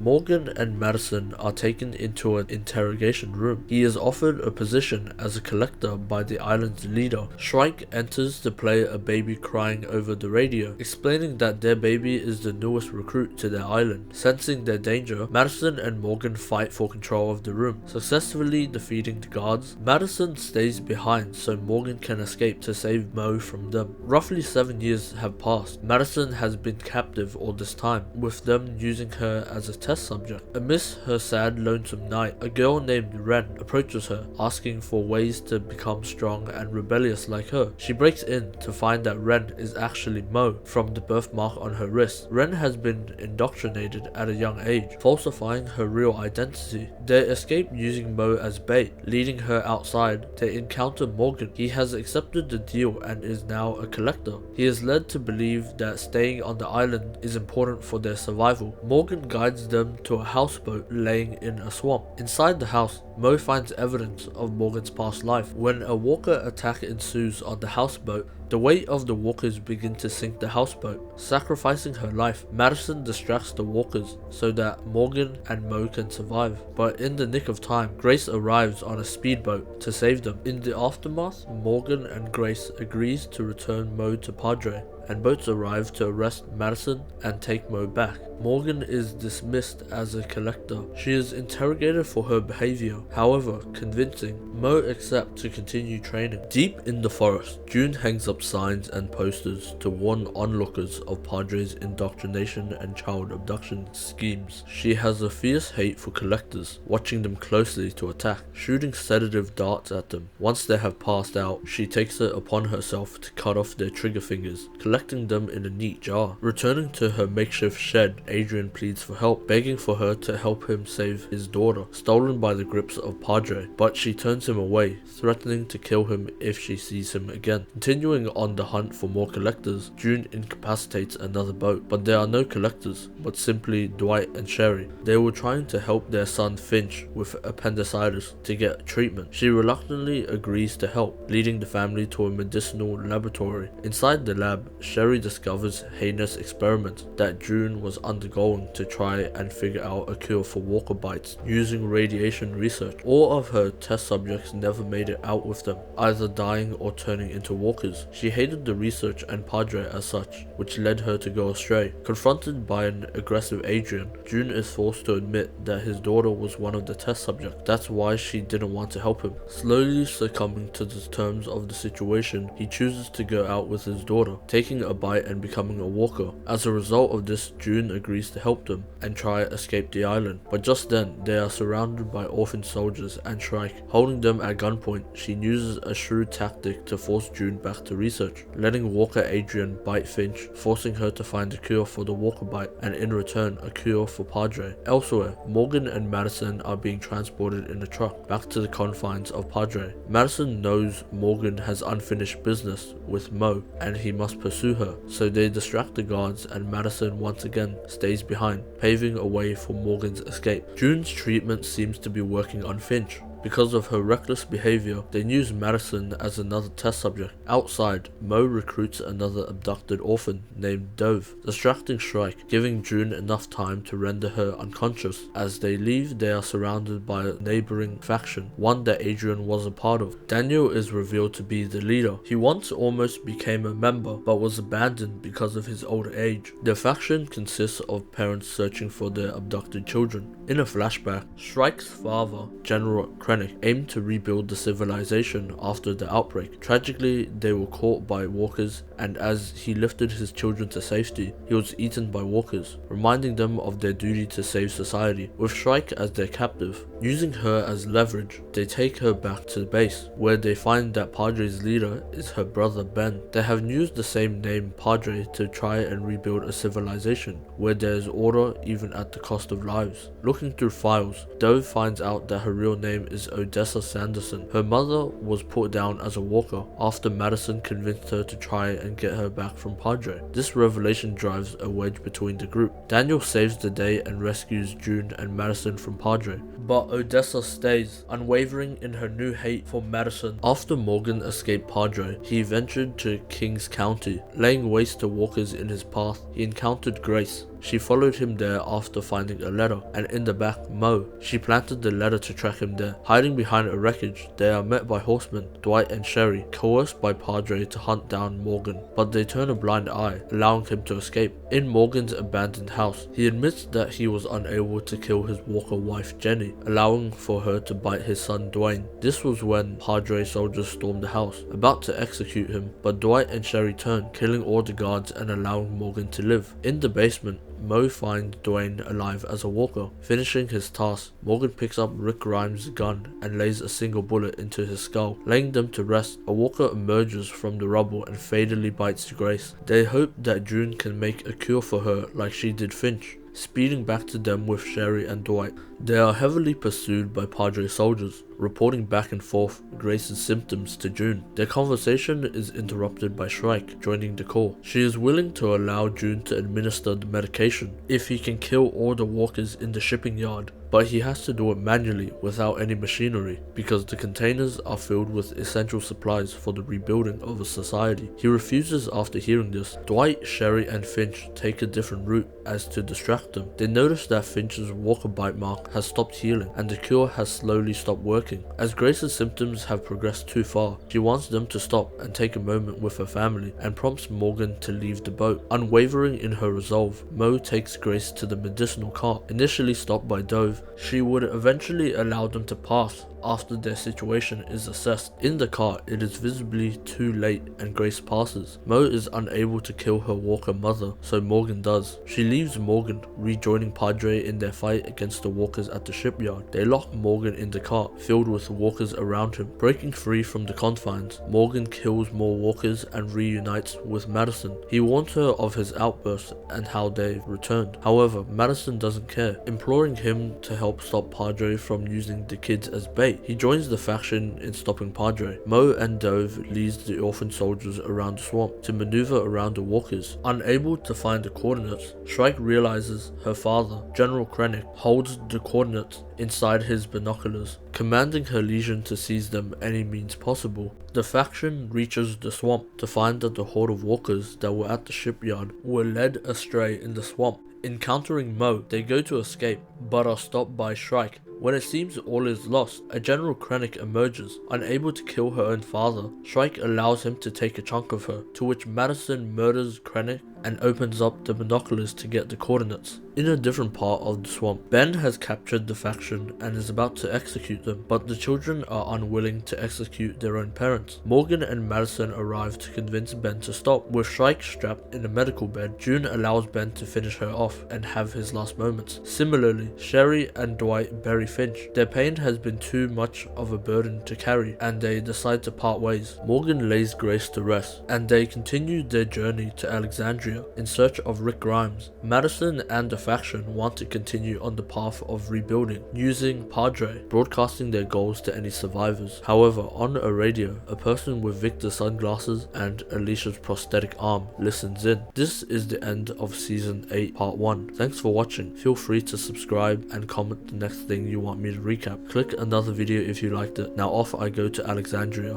Morgan and Madison are taken into an interrogation room. He is offered a position as a collector by the island's leader. Shrike enters to play a baby crying over the radio, explaining that their baby is the newest recruit to their island. Sensing their danger, Madison and Morgan fight for control of the room, successfully defeating the guards. Madison stays behind so Morgan can escape to save Mo from them. Roughly 7 years have passed. Madison has been captive all this time, with them using her as a test subject. Amidst her sad, lonesome night, a girl named Wren approaches her, asking for ways to become strong and rebellious like her. She breaks in to find that Wren is actually Mo from the birthmark on her wrist. Wren has been indoctrinated at a young age, falsifying her real identity. They escape using Mo as bait. Leading her outside, they encounter Morgan. He has accepted the deal and is now a collector. He is led to believe that staying on the island is important for their survival. Morgan guides them to a houseboat laying in a swamp. Inside the house, Mo finds evidence of Morgan's past life. When a walker attack ensues on the houseboat, the weight of the walkers begin to sink the houseboat, sacrificing her life. Madison distracts the walkers so that Morgan and Mo can survive, but in the nick of time, Grace arrives on a speedboat to save them. In the aftermath, Morgan and Grace agrees to return Mo to Padre, and boats arrive to arrest Madison and take Mo back. Morgan is dismissed as a collector. She is interrogated for her behavior, however convincing. Mo accepts to continue training. Deep in the forest, June hangs up signs and posters to warn onlookers of Padre's indoctrination and child abduction schemes. She has a fierce hate for collectors, watching them closely to attack, shooting sedative darts at them. Once they have passed out, she takes it upon herself to cut off their trigger fingers, collecting them in a neat jar. Returning to her makeshift shed, Adrian pleads for help, begging for her to help him save his daughter, stolen by the grips of Padre, but she turns him away, threatening to kill him if she sees him again. Continuing on the hunt for more collectors, June incapacitates another boat, but there are no collectors, but simply Dwight and Sherry. They were trying to help their son Finch with appendicitis to get treatment. She reluctantly agrees to help, leading the family to a medicinal laboratory. Inside the lab, Sherry discovers heinous experiments that June was undergoing to try and figure out a cure for walker bites using radiation research. All of her test subjects never made it out with them, either dying or turning into walkers. She hated the research and Padre as such, which led her to go astray. Confronted by an aggressive Adrian, June is forced to admit that his daughter was one of the test subjects. That's why she didn't want to help him. Slowly succumbing to the terms of the situation, he chooses to go out with his daughter, taking a bite and becoming a walker. As a result of this, June agrees to help them and try escape the island, but just then they are surrounded by orphan soldiers and Shrike. Holding them at gunpoint, she uses a shrewd tactic to force June back to research, letting Walker Adrian bite Finch, forcing her to find a cure for the walker bite and in return a cure for Padre. Elsewhere, Morgan and Madison are being transported in a truck back to the confines of Padre. Madison knows Morgan has unfinished business with Mo and he must pursue her, so they distract the guards and Madison once again stays behind, paving a way for Morgan's escape. June's treatment seems to be working on Finch. Because of her reckless behavior, they use Madison as another test subject. Outside, Mo recruits another abducted orphan named Dove, distracting Shrike, giving June enough time to render her unconscious. As they leave, they are surrounded by a neighboring faction, one that Adrian was a part of. Daniel is revealed to be the leader. He once almost became a member, but was abandoned because of his older age. The faction consists of parents searching for their abducted children. In a flashback, Shrike's father, General Krennic, aimed to rebuild the civilization after the outbreak. Tragically, they were caught by walkers, and as he lifted his children to safety, he was eaten by walkers, reminding them of their duty to save society. With Shrike as their captive, using her as leverage, they take her back to the base, where they find that Padre's leader is her brother Ben. They have used the same name Padre to try and rebuild a civilization, where there is order even at the cost of lives. Looking through files, Dove finds out that her real name is Odessa Sanderson. Her mother was put down as a walker after Madison convinced her to try and get her back from Padre. This revelation drives a wedge between the group. Daniel saves the day and rescues June and Madison from Padre, but Odessa stays, unwavering in her new hate for Madison. After Morgan escaped Padre, he ventured to Kings County. Laying waste to walkers in his path, he encountered Grace, She followed him there after finding a letter, and in the back, Mo. She planted the letter to track him there. Hiding behind a wreckage, they are met by horsemen, Dwight and Sherry, coerced by Padre to hunt down Morgan, but they turn a blind eye, allowing him to escape. In Morgan's abandoned house, he admits that he was unable to kill his Walker wife Jenny, allowing for her to bite his son Dwayne. This was when Padre soldiers stormed the house, about to execute him, but Dwight and Sherry turn, killing all the guards and allowing Morgan to live. In the basement, Mo finds Dwayne alive as a walker. Finishing his task, Morgan picks up Rick Grimes' gun and lays a single bullet into his skull. Laying them to rest, a walker emerges from the rubble and fatally bites Grace. They hope that June can make a cure for her like she did Finch. Speeding back to them with Sherry and Dwight, they are heavily pursued by Padre soldiers, reporting back and forth Grace's symptoms to June. Their conversation is interrupted by Shrike joining the call. She is willing to allow June to administer the medication if he can kill all the walkers in the shipping yard, but he has to do it manually without any machinery because the containers are filled with essential supplies for the rebuilding of a society. He refuses after hearing this. Dwight, Sherry and Finch take a different route as to distract them. They notice that Finch's walker bite mark has stopped healing and the cure has slowly stopped working. As Grace's symptoms have progressed too far, she wants them to stop and take a moment with her family and prompts Morgan to leave the boat. Unwavering in her resolve, Mo takes Grace to the medicinal cart. Initially stopped by Dove, she would eventually allow them to pass after their situation is assessed. In the cart, it is visibly too late and Grace passes. Mo is unable to kill her walker mother, so Morgan does. She leaves Morgan, rejoining Padre in their fight against the walkers at the shipyard. They lock Morgan in the cart, filled with walkers around him. Breaking free from the confines, Morgan kills more walkers and reunites with Madison. He warns her of his outburst and how they returned. However, Madison doesn't care, imploring him to help stop Padre from using the kids as bait. He joins the faction in stopping Padre. Mo and Dove leads the orphan soldiers around the swamp to maneuver around the walkers. Unable to find the coordinates, Shrike realizes her father, General Krennic, holds the coordinates inside his binoculars, commanding her legion to seize them any means possible. The faction reaches the swamp to find that the horde of walkers that were at the shipyard were led astray in the swamp. Encountering Mo, they go to escape, but are stopped by Shrike. When it seems all is lost, a General Krennic emerges. Unable to kill her own father, Shrike allows him to take a chunk of her, to which Madison murders Krennic and opens up the binoculars to get the coordinates. In a different part of the swamp, Ben has captured the faction and is about to execute them, but the children are unwilling to execute their own parents. Morgan and Madison arrive to convince Ben to stop. With Shrike strapped in a medical bed, June allows Ben to finish her off and have his last moments. Similarly, Sherry and Dwight bury Finch. Their pain has been too much of a burden to carry, and they decide to part ways. Morgan lays Grace to rest, and they continue their journey to Alexandria in search of Rick Grimes. Madison and the faction want to continue on the path of rebuilding, using Padre, broadcasting their goals to any survivors. However, on a radio, a person with Victor's sunglasses and Alicia's prosthetic arm listens in. This is the end of Season 8, Part 1. Thanks for watching. Feel free to subscribe and comment the next thing you want me to recap. Click another video if you liked it. Now off I go to Alexandria.